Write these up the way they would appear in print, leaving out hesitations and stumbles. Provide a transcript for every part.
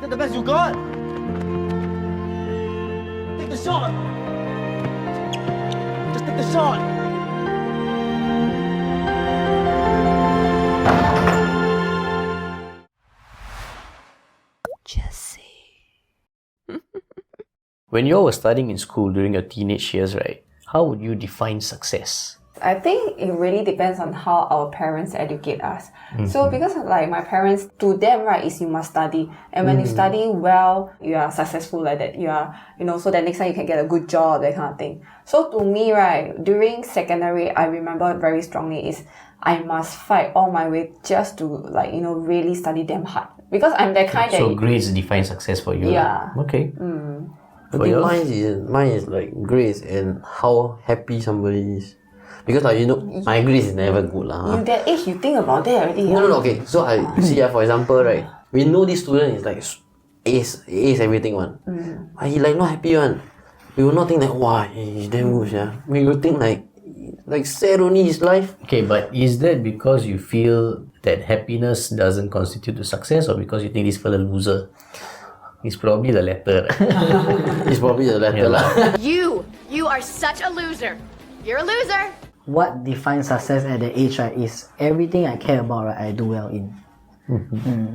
that the best you got? Take the shot. Just take the shot. When you were studying in school during your teenage years, right, how would you define success? I think it really depends on how our parents educate us. So because like my parents, to them, right, is you must study. And when you study well, you are successful like that. You are, so that next time you can get a good job, that kind of thing. So to me, right, during secondary, I remember very strongly is I must fight all my way just to really study damn hard. Because I'm that kind So grades define success for you? Yeah. Okay. I think mine is like grades and how happy somebody is. Because my grades is never good lah. You that age, you think about that already. No, okay. So you see, for example, right, we know this student is like ace everything one. But he like not happy one. We will not think that wow, he's damn good, yeah. We will think like sad only his life. Okay, but is that because you feel that happiness doesn't constitute to success, or because you think this fella loser? It's probably the latter. It's probably the latter lah. You are such a loser. You're a loser. What defines success at that age, right, is everything I care about, right, I do well in.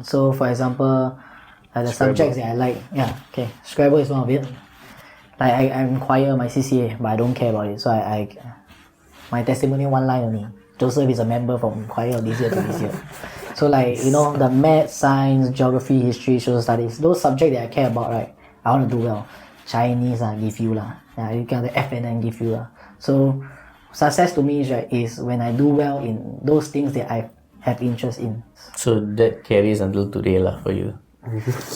So, for example, the subjects that I like, Scrabble is one of it. Like I'm choir, my CCA, but I don't care about it. So my testimony one line only. Joseph is a member from choir this year to this year. So the math, science, geography, history, social studies, those subjects that I care about, right, I want to do well. Chinese, give you lah. Yeah, you can the FNN give you lah. So success to me is when I do well in those things that I have interest in. So that carries until today lah for you?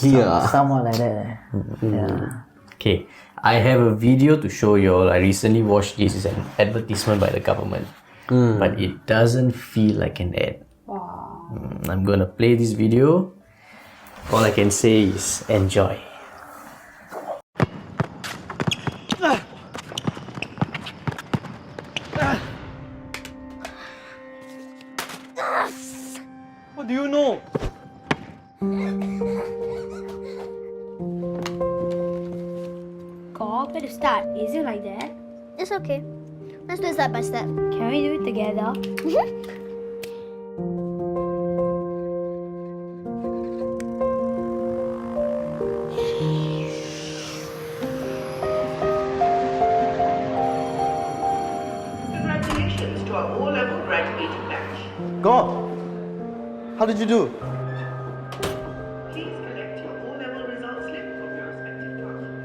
Yeah. Somewhat like that. Yeah. Okay, I have a video to show you all. I recently watched this. It's an advertisement by the government. But it doesn't feel like an ad. Wow. I'm gonna play this video. All I can say is enjoy. What do you know? Where to start? Is it like that? It's okay. Let's do it step by step. Can we do it together? Congratulations to our O-level graduating batch. Go. How did you do? Please collect your O-level results slip from your respective classrooms.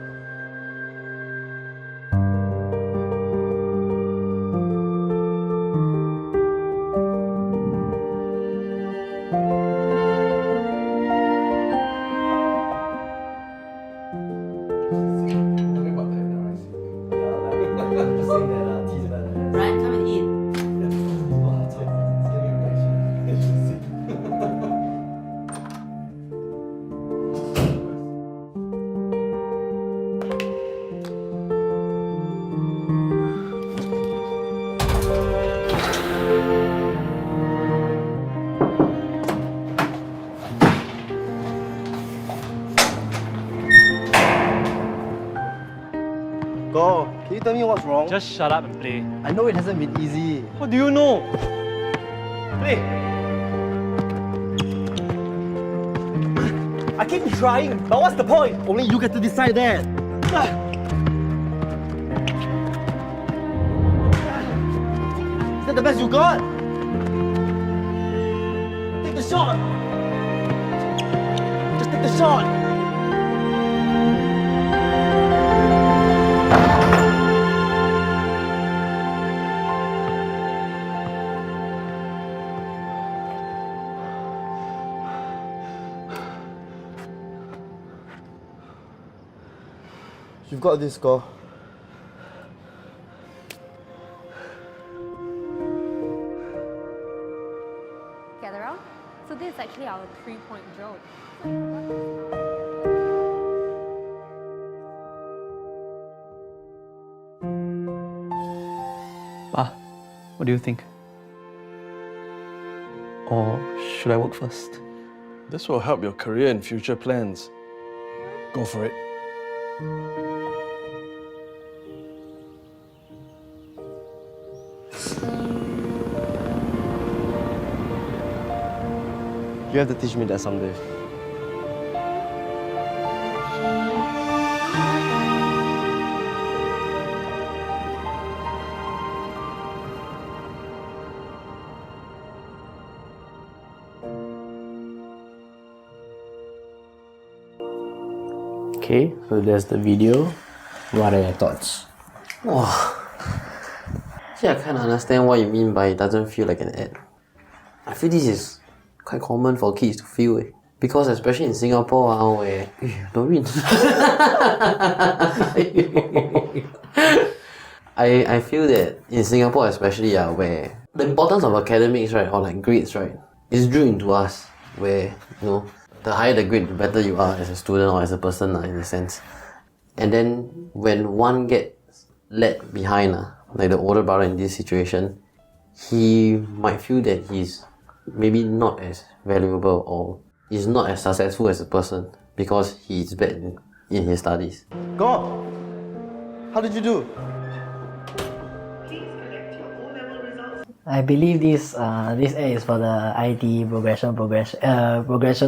Brian, come and eat. Go. Can you tell me what's wrong? Just shut up and play. I know it hasn't been easy. What do you know? Play. I keep trying, but what's the point? Only you get to decide that. Is that the best you got? Take the shot. Just take the shot. You've got this, Go. Gather around. So this is actually our 3-point drill. Pa, what do you think? Or should I work first? This will help your career and future plans. Go for it. You have to teach me that someday. Okay, so there's the video. What are your thoughts? Wow. See, I kind of understand what you mean by it doesn't feel like an ad. I feel this is quite common for kids to feel because especially in Singapore where don't read. I feel that in Singapore especially where the importance of academics, right, or like grades, right, is drilled into us where, you know, the higher the grade, the better you are as a student or as a person in a sense. And then when one gets left behind, like the older brother in this situation, he might feel that he's maybe not as valuable or is not as successful as a person because he's bad in his studies. Go on. How did you do? I believe this ad is for the ITE progression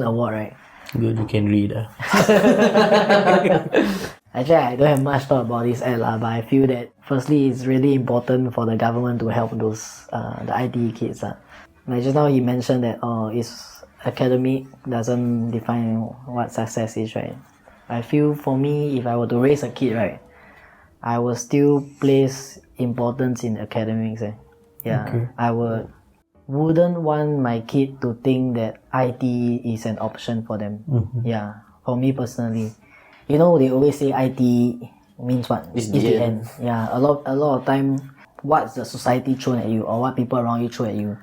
award, right? Good, you can read. Actually, I don't have much thought about this ad, but I feel that firstly, it's really important for the government to help those the ITE kids. Like just now, he mentioned that it's academic doesn't define what success is, right? I feel for me, if I were to raise a kid, right, I will still place importance in academics. Yeah, okay. I wouldn't want my kid to think that ITE is an option for them. Mm-hmm. Yeah, for me personally, you know, they always say ITE means what? It's the end. Yeah, a lot of time, what's the society thrown at you or what people around you throw at you,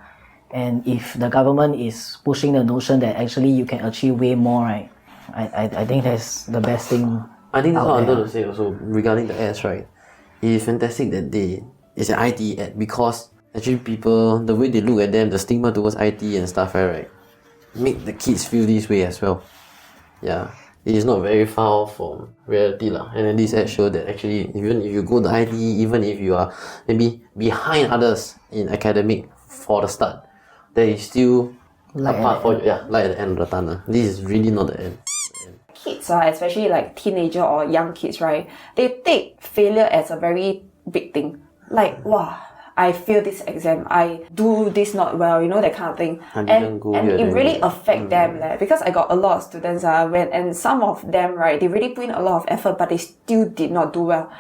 and if the government is pushing the notion that actually you can achieve way more, right? I think that's the best thing. I think that's what I wanted to say also regarding the ads, right? It is fantastic that it's an ITE ad because actually people, the way they look at them, the stigma towards ITE and stuff, right, make the kids feel this way as well. Yeah, it is not very far from reality lah. And then this ad show that actually even if you go to ITE, even if you are maybe behind others in academic for the start, there is still a path for you. Yeah, light at the end of the tunnel. This is really not the end. Kids, especially like teenager or young kids, right, they take failure as a very big thing. Like, wow, I failed this exam, I do this not well, you know, that kind of thing. And it really affect them because I got a lot of students and some of them, right, they really put in a lot of effort but they still did not do well.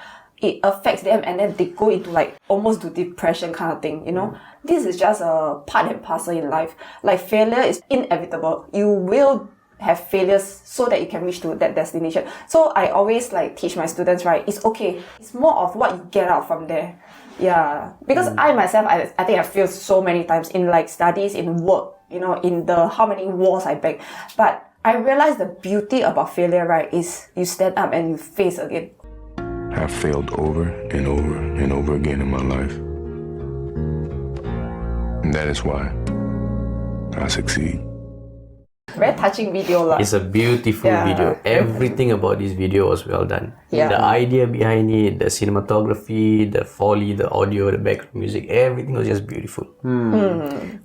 It affects them and then they go into like almost to depression kind of thing, you know. This is just a part and parcel in life. Like failure is inevitable. You will have failures so that you can reach to that destination. So I always like teach my students, right, it's okay. It's more of what you get out from there. Yeah, because I myself, I think I failed so many times in like studies, in work, you know, in the how many wars I beg. But I realized the beauty about failure, right, is you stand up and you face again. I've failed over and over and over again in my life. And that is why I succeed. Very touching video. It's a beautiful video. Everything about this video was well done. Yeah. The idea behind it, the cinematography, the Foley, the audio, the background music, everything was just beautiful.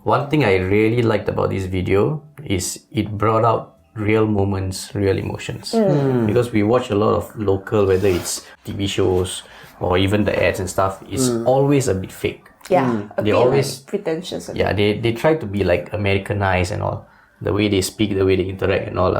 One thing I really liked about this video is it brought out real moments, real emotions. Because we watch a lot of local, whether it's TV shows or even the ads and stuff, it's always a bit fake. Yeah, a they bit always like pretentious. Yeah, they try to be like Americanized and all. The way they speak, the way they interact and all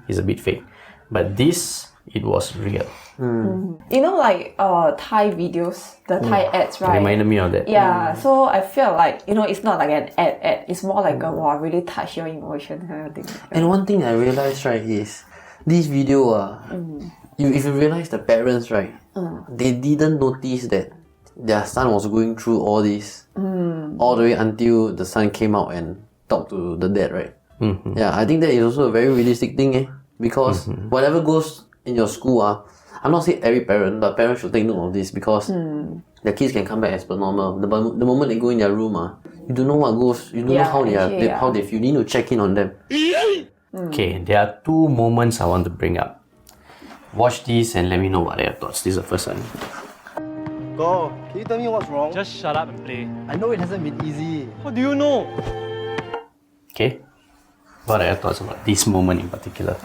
is a bit fake. But this, it was real. You know, like Thai videos, the Thai ads, right? It reminded me of that. Yeah, so I feel like, you know, it's not like an ad. It's more like a, wow, really touch your emotion kind of thing. And one thing I realized, right, is this video, if you realize the parents, right, they didn't notice that their son was going through all this all the way until the son came out and talked to the dad, right? Yeah, I think that is also a very realistic thing, because whatever goes in your school, I'm not saying every parent, but parents should take note of this because the kids can come back as per normal. The moment they go in their room, you don't know what goes, you don't know how how they feel. You need to check in on them. Okay, there are two moments I want to bring up. Watch these and let me know what are your thoughts. This is the first one. Go. Can you tell me what's wrong? Just shut up and play. I know it hasn't been easy. How do you know? Okay? What are your thoughts about this moment in particular?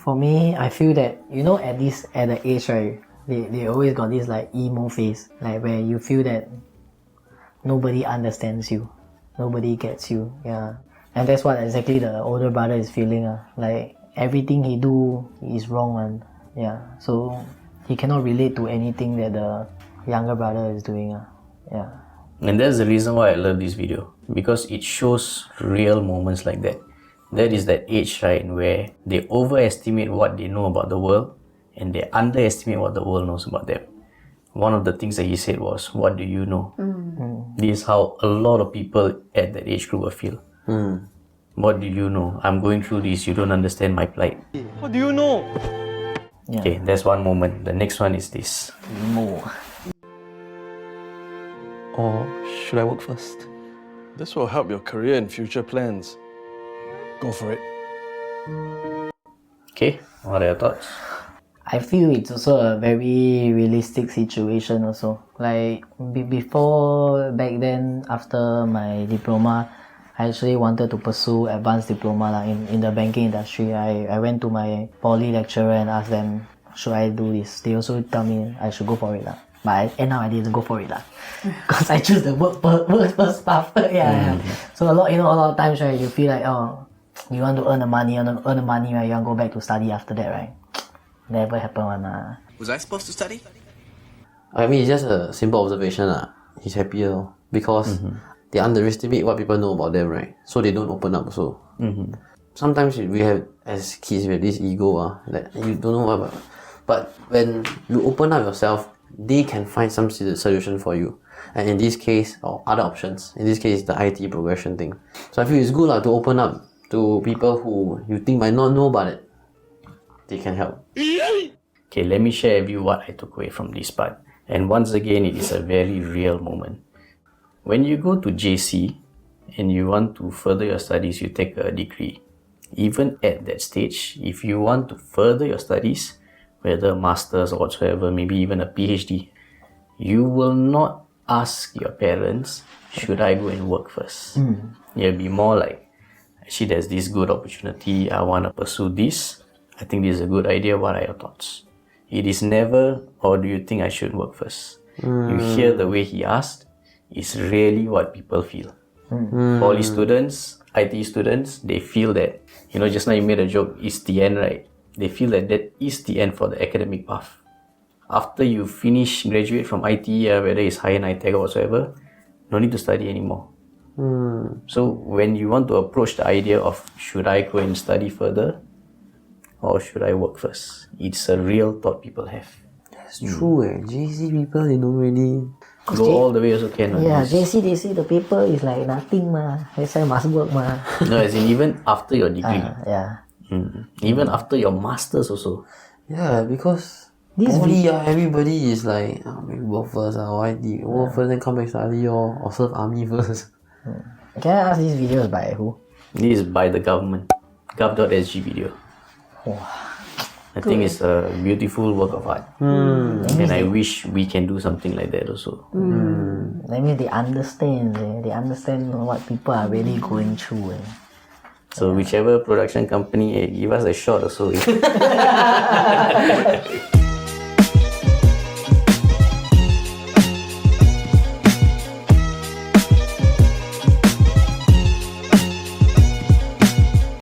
For me, I feel that, you know, at the age, right, they always got this like emo phase, like where you feel that nobody understands you, nobody gets you, yeah. And that's what exactly the older brother is feeling, like everything he do is wrong, man. Yeah. So he cannot relate to anything that the younger brother is doing, yeah. And that's the reason why I love this video, because it shows real moments like that. That is that age, right, where they overestimate what they know about the world and they underestimate what the world knows about them. One of the things that he said was, what do you know? This is how a lot of people at that age group will feel. What do you know? I'm going through this, you don't understand my plight. How do you know? Yeah. Okay, that's one moment. The next one is this. Emo. Or should I work first? This will help your career and future plans. Go for it. Okay, what are your thoughts? I feel it's also a very realistic situation also. Like before, back then, after my diploma, I actually wanted to pursue advanced diploma in the banking industry. I went to my poly lecturer and asked them, should I do this? They also tell me I should go for it. But end up I didn't go for it. Because I choose the work first path. Yeah. So a lot of times, right, you feel like, oh, you want to earn the money, right? You want to go back to study after that, right? Never happen one. Was I supposed to study? I mean, it's just a simple observation. He's happier because they underestimate what people know about them, right? So they don't open up also. Sometimes we have, as kids, we have this ego that you don't know what about. But when you open up yourself, they can find some solution for you. And in this case, or other options, in this case, the ITE progression thing. So I feel it's good to open up to people who you think might not know about it. They can help. Okay, let me share with you what I took away from this part. And once again, it is a very real moment. When you go to JC and you want to further your studies, you take a degree. Even at that stage, if you want to further your studies, whether masters or whatsoever, maybe even a PhD, you will not ask your parents, should I go and work first? You'll be more like, actually there's this good opportunity, I want to pursue this. I think this is a good idea, what are your thoughts? It is never, or do you think I should work first? You hear the way he asked, it's really what people feel. Poly students, IT students, they feel that, just now you made a joke, it's the end, right? They feel that that is the end for the academic path. After you finish, graduate from ITE, whether it's higher ITE or whatsoever, no need to study anymore. So when you want to approach the idea of should I go and study further or should I work first, it's a real thought people have. That's true. JC people, they don't really go all the way also can. Yeah, JC they say the paper is like nothing They say must work No, as in even after your degree. Yeah. Even after your masters also. Yeah, because poly, everybody is like, maybe work first, ITE, work first, then come back study or serve army first. Can I ask these videos by who? This is by the government. Gov.sg video. I think it's a beautiful work of art. And I wish we can do something like that also. That means they understand. They understand what people are really going through. So whichever production company, give us a shot also.